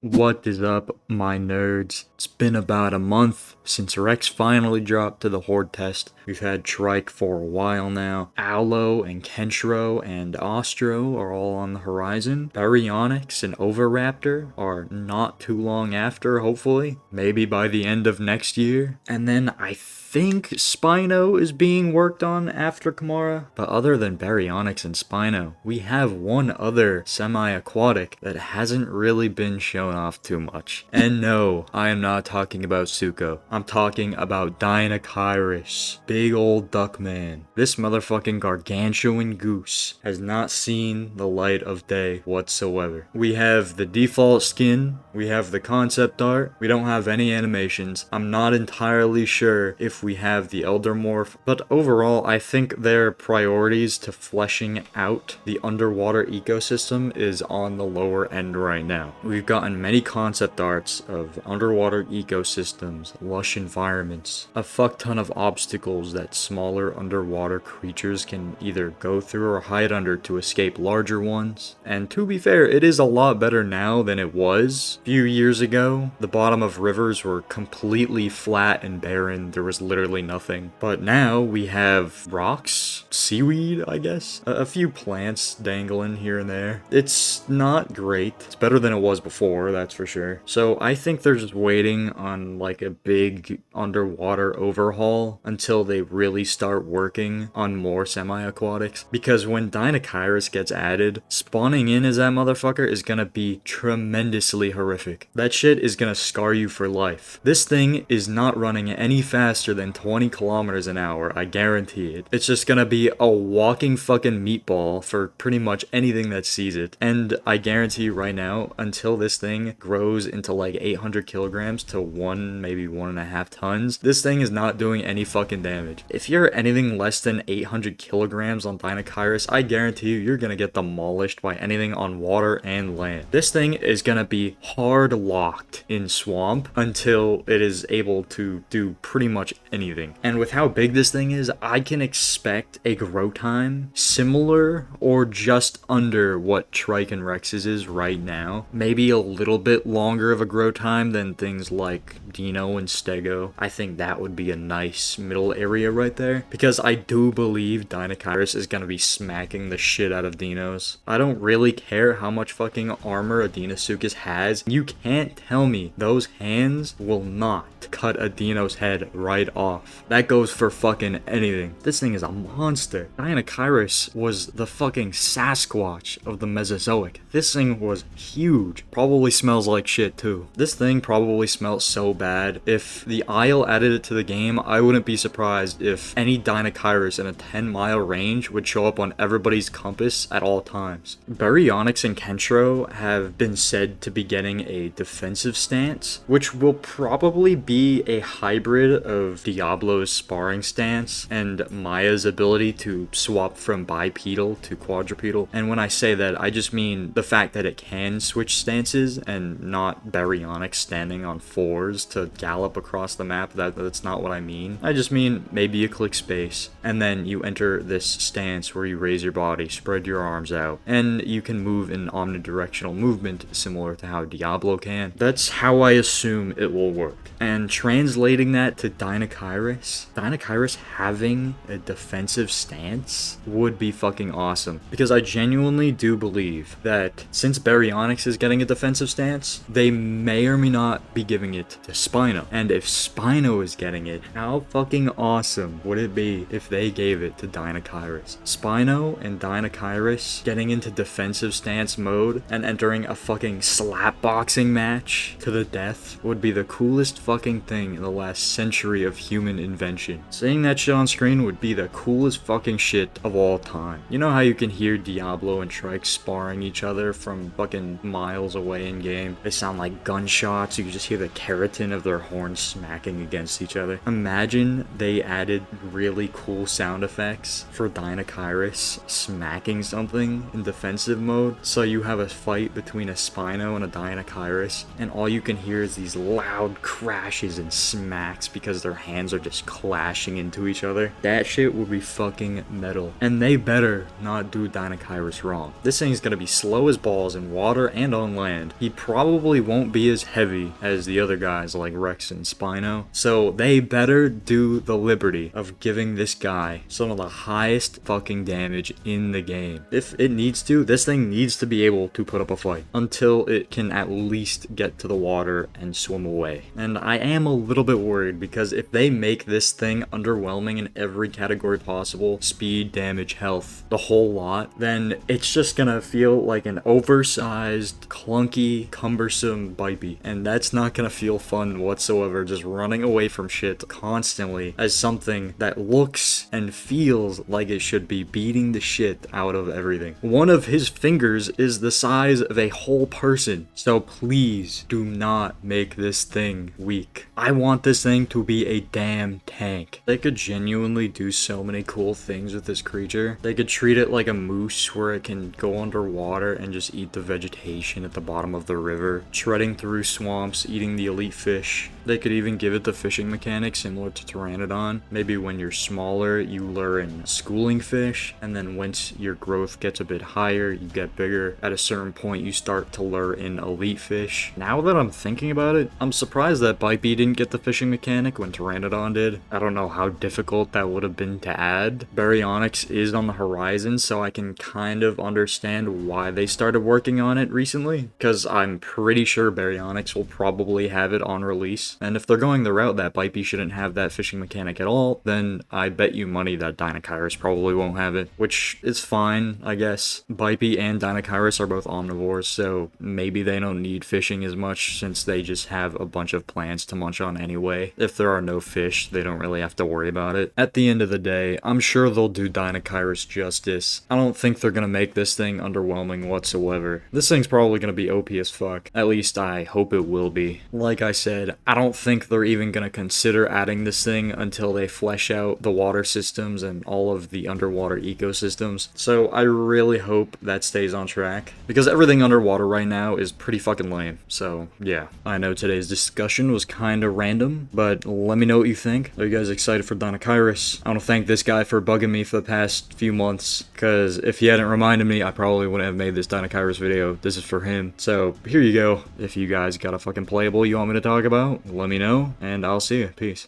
What is up, my nerds? It's been about a month since Rex finally dropped to the Horde test. We've had Trike for a while now. Aloe and Kenshiro and Ostro are all on the horizon. Baryonyx and Oviraptor are not too long after, hopefully. Maybe by the end of next year. And then I think Spino is being worked on after Kamara. But other than Baryonyx and Spino, we have one other semi-aquatic that hasn't really been shown off too much. And no, I am not talking about Suko. I'm talking about Deinocheirus. Big old duck man. This motherfucking gargantuan goose has not seen the light of day whatsoever. We have the default skin, we have the concept art, we don't have any animations. I'm not entirely sure if we have the Elder Morph, but overall I think their priorities to fleshing out the underwater ecosystem is on the lower end right now. We've gotten many concept arts of underwater ecosystems, lush environments, a fuck ton of obstacles that smaller underwater creatures can either go through or hide under to escape larger ones. And to be fair, it is a lot better now than it was a few years ago. The bottom of rivers were completely flat and barren. There was literally nothing. But now we have rocks, seaweed, I guess, a few plants dangling here and there. It's not great. It's better than it was before, that's for sure. So I think they're just waiting on like a big underwater overhaul until they really start working on more semi-aquatics. Because when Deinocheirus gets added, spawning in as that motherfucker is gonna be tremendously horrific. That shit is gonna scar you for life. This thing is not running any faster than 20 kilometers an hour, I guarantee it. It's just gonna be a walking fucking meatball for pretty much anything that sees it. And I guarantee you right now, until this thing grows into like 800 kilograms to maybe 1.5 tons, this thing is not doing any fucking damage. If you're anything less than 800 kilograms on Deinocheirus, I guarantee you, you're gonna get demolished by anything on water and land. This thing is gonna be hard locked in swamp until it is able to do pretty much anything. And with how big this thing is, I can expect a grow time similar or just under what Trike and Rex's is right now. Maybe a little bit longer of a grow time than things like Dino and Stego. I think that would be a nice middle area right there, because I do believe Deinocheirus is gonna be smacking the shit out of Dinos. I don't really care how much fucking armor a Deinosuchus has. You can't tell me those hands will not cut a Dino's head right off. That goes for fucking anything. This thing is a monster. Deinocheirus was the fucking Sasquatch of the Mesozoic. This thing was huge. Probably smells like shit too. This thing probably smells so bad. If the Isle added it to the game, I wouldn't be surprised if any Deinocheirus in a 10-mile range would show up on everybody's compass at all times. Baryonyx and Kenshiro have been said to be getting a defensive stance, which will probably be a hybrid of Diablo's sparring stance and Maya's ability to swap from bipedal to quadrupedal. And when I say that, I just mean the fact that it can switch stances and not Baryonyx standing on fours to gallop across the map. That's not what I mean. I just mean maybe you click space and then you enter this stance where you raise your body, spread your arms out, and you can move in omnidirectional movement similar to how Diablo can. That's how I assume it will work. And translating that to Deinocheirus having a defensive stance would be fucking awesome. Because I genuinely do believe that since Baryonyx is getting a defensive stance, they may or may not be giving it to Spino. And if Spino is getting it, how fucking awesome would it be if they gave it to Deinocheirus? Spino and Deinocheirus getting into defensive stance mode and entering a fucking slapboxing match to the death would be the coolest fucking thing in the last century of human invention. Saying that shit on screen would be the coolest fucking shit of all time. You know how you can hear Diablo and Trike sparring each other from fucking miles away in game? They sound like gunshots. You can just hear the keratin of their horns smacking against each other. Imagine they added really cool sound effects for Deinocheirus smacking something in defensive mode. So you have a fight between a Spino and a Deinocheirus, and all you can hear is these loud crashes crashes and smacks because their hands are just clashing into each other. That shit would be fucking metal. And they better not do Deinocheirus wrong. This thing's gonna be slow as balls in water and on land. He probably won't be as heavy as the other guys like Rex and Spino. So they better do the liberty of giving this guy some of the highest fucking damage in the game. If it needs to, this thing needs to be able to put up a fight until it can at least get to the water and swim away. And I am a little bit worried because if they make this thing underwhelming in every category possible, speed, damage, health, the whole lot, then it's just gonna feel like an oversized, clunky, cumbersome Bipey. And that's not gonna feel fun whatsoever, just running away from shit constantly as something that looks and feels like it should be beating the shit out of everything. One of his fingers is the size of a whole person, so please do not make this thing weak. I want this thing to be a damn tank. They could genuinely do so many cool things with this creature. They could treat it like a moose where it can go underwater and just eat the vegetation at the bottom of the river, treading through swamps, eating the elite fish. They could even give it the fishing mechanic similar to Pteranodon. Maybe when you're smaller, you lure in schooling fish, and then once your growth gets a bit higher, you get bigger. At a certain point, you start to lure in elite fish. Now that I'm thinking about it, I'm surprised that Bipey didn't get the fishing mechanic when Pteranodon did. I don't know how difficult that would have been to add. Baryonyx is on the horizon, so I can kind of understand why they started working on it recently, because I'm pretty sure Baryonyx will probably have it on release. And if they're going the route that Bipey shouldn't have that fishing mechanic at all, then I bet you money that Deinocheirus probably won't have it, which is fine, I guess. Bipey and Deinocheirus are both omnivores, so maybe they don't need fishing as much since they just have a bunch of plants to munch on anyway. If there are no fish, they don't really have to worry about it. At the end of the day, I'm sure they'll do Deinocheirus justice. I don't think they're gonna make this thing underwhelming whatsoever. This thing's probably gonna be OP as fuck. At least I hope it will be. Like I said, I don't think they're even gonna consider adding this thing until they flesh out the water systems and all of the underwater ecosystems. So I really hope that stays on track, because everything underwater right now is pretty fucking lame. So yeah, I know today's discussion was kinda random, but let me know what you think. Are you guys excited for Deinocheirus? I want to thank this guy for bugging me for the past few months, because if he hadn't reminded me, I probably wouldn't have made this Deinocheirus video. This is for him. So here you go. If you guys got a fucking playable you want me to talk about, let me know, and I'll see you. Peace.